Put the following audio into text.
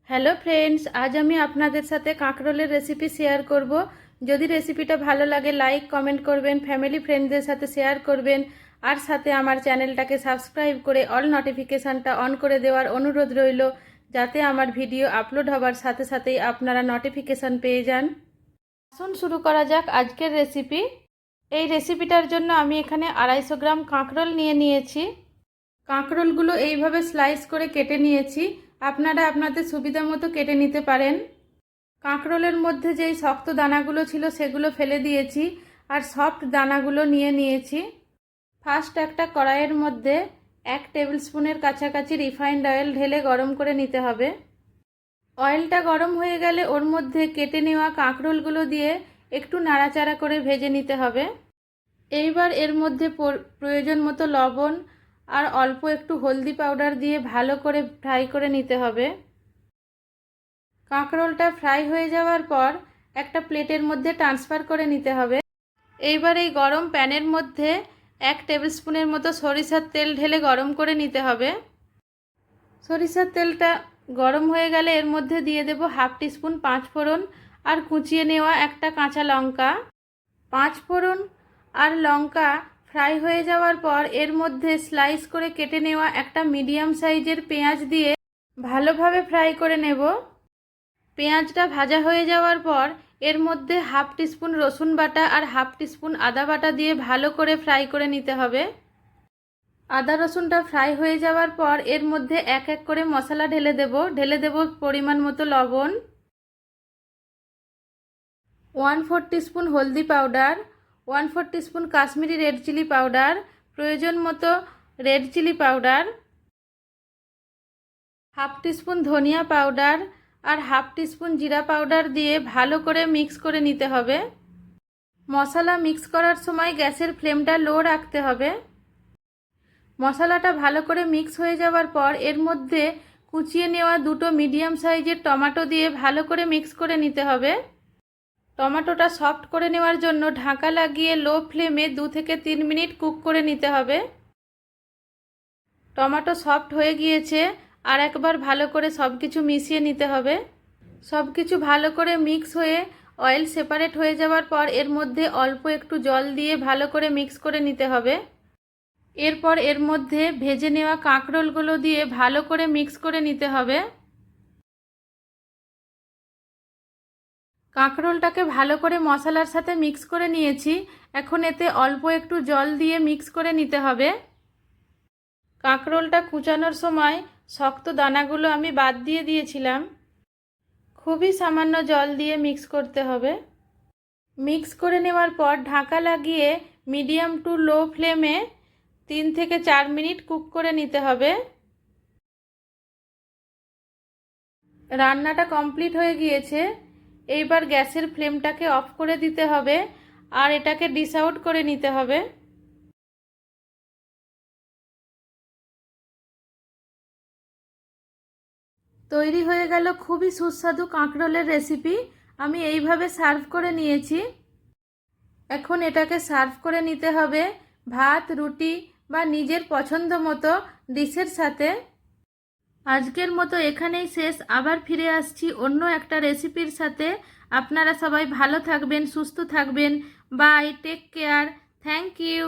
Hello friends, আজ আমি আপনাদের সাথে কাঁকরোলের রেসিপি শেয়ার করব। যদি রেসিপিটা ভালো লাগে লাইক কমেন্ট করবেন, ফ্যামিলি ফ্রেন্ডদের সাথে শেয়ার করবেন, আর সাথে আমার চ্যানেলটাকে সাবস্ক্রাইব করে অল নোটিফিকেশানটা অন করে দেওয়ার অনুরোধ রইল, যাতে আমার ভিডিও আপলোড হবার সাথে সাথেই আপনারা নোটিফিকেশান পেয়ে যান। আসুন শুরু করা যাক আজকের রেসিপি। এই রেসিপিটার জন্য আমি এখানে 250 গ্রাম কাঁকরোল নিয়েছি। কাঁকরোলগুলো এইভাবে স্লাইস করে কেটে নিয়েছি। আপনারা আপনাদের সুবিধা মতো কেটে নিতে পারেন। কাঁকরোলের মধ্যে যেই শক্ত দানাগুলো ছিল সেগুলো ফেলে দিয়েছি, আর সফট দানাগুলো নিয়েছি। ফার্স্ট একটা কড়াইয়ের মধ্যে 1 টেবিল স্পুনের কাছাকাছি রিফাইন্ড অয়েল ঢেলে গরম করে নিতে হবে। অয়েলটা গরম হয়ে গেলে ওর মধ্যে কেটে নেওয়া কাঁকরোলগুলো দিয়ে একটু নাড়াচাড়া করে ভেজে নিতে হবে। এইবার এর মধ্যে প্রয়োজন মতো লবণ আর অল্প একটু হলদি পাউডার দিয়ে ভালো করে ফ্রাই করে নিতে হবে। কাঁকরোলটা ফ্রাই হয়ে যাওয়ার পর একটা প্লেটের মধ্যে ট্রান্সফার করে নিতে হবে। এইবার এই গরম প্যানের মধ্যে 1 টেবিল স্পুনের মতো সরিষার তেল ঢেলে গরম করে নিতে হবে। সরিষার তেলটা গরম হয়ে গেলে এর মধ্যে দিয়ে দেব 1/2 টিস্পুন 5 ফোড়ন আর কুচিয়ে নেওয়া একটা কাঁচা লঙ্কা। 5 ফোড়ন আর লঙ্কা ফ্রাই হয়ে যাওয়ার পর এর মধ্যে স্লাইস করে কেটে নেওয়া একটা মিডিয়াম সাইজের পেঁয়াজ দিয়ে ভালোভাবে ফ্রাই করে নেব। পেঁয়াজটা ভাজা হয়ে যাওয়ার পর এর মধ্যে 1/2 টিস্পুন রসুন বাটা আর 1/2 টিস্পুন আদা বাটা দিয়ে ভালো করে ফ্রাই করে নিতে হবে। আদা রসুনটা ফ্রাই হয়ে যাওয়ার পর এর মধ্যে এক এক করে মশলা ঢেলে দেব পরিমাণ মতো লবণ, 1/4 টিস্পুন হলদি powder, 1/4 teaspoon Kashmiri red chilli powder, প্রয়োজন মতো রেড চিলি পাউডার, 1/2 টিস্পুন ধনিয়া পাউডার আর 1/2 টিস্পুন জিরা পাউডার দিয়ে ভালো করে মিক্স করে নিতে হবে। মশলা মিক্স করার সময় গ্যাসের ফ্লেমটা লো রাখতে হবে। মশলাটা ভালো করে মিক্স হয়ে যাওয়ার পর এর মধ্যে কুচিয়ে নেওয়া 2টো মিডিয়াম সাইজের টমেটো দিয়ে ভালো করে মিক্স করে নিতে হবে। টমেটোটা সফট করে নেওয়ার জন্য ঢাকা লাগিয়ে লো ফ্লেমে 2 থেকে 3 মিনিট কুক করে নিতে হবে। টমেটো সফট হয়ে গিয়েছে, আর একবার ভালো করে সব কিছু মিশিয়ে নিতে হবে। সব কিছু ভালো করে মিক্স হয়ে অয়েল সেপারেট হয়ে যাওয়ার পর এর মধ্যে অল্প একটু জল দিয়ে ভালো করে মিক্স করে নিতে হবে। এরপর এর মধ্যে ভেজে নেওয়া কাঁকরোলগুলো দিয়ে ভালো করে মিক্স করে নিতে হবে। কাঁকরোলটাকে ভালো করে মশলার সাথে মিক্স করে নিয়েছি। এখন এতে অল্প একটু জল দিয়ে মিক্স করে নিতে হবে। কাঁকরোলটা কুচানোর সময় শক্ত দানাগুলো আমি বাদ দিয়েছিলাম। খুবই সামান্য জল দিয়ে মিক্স করতে হবে। মিক্স করে নেওয়ার পর ঢাকা লাগিয়ে মিডিয়াম টু লো ফ্লেমে 3 থেকে 4 মিনিট কুক করে নিতে হবে। রান্নাটা কমপ্লিট হয়ে গিয়েছে। এইবার গ্যাসের ফ্লেমটাকে অফ করে দিতে হবে আর এটাকে ডিশ আউট করে নিতে হবে। তৈরি হয়ে গেল খুবই সুস্বাদু কাঁকরোলের রেসিপি। আমি এইভাবে সার্ভ করে নিয়েছি। এখন এটাকে সার্ভ করে নিতে হবে ভাত, রুটি বা নিজের পছন্দ মতো ডিশের সাথে। আজকের মতো এখানেই শেষ। আবার ফিরে আসছি অন্য একটা রেসিপির সাথে। আপনারা সবাই ভালো থাকবেন, সুস্থ থাকবেন। Bye, take care, thank you.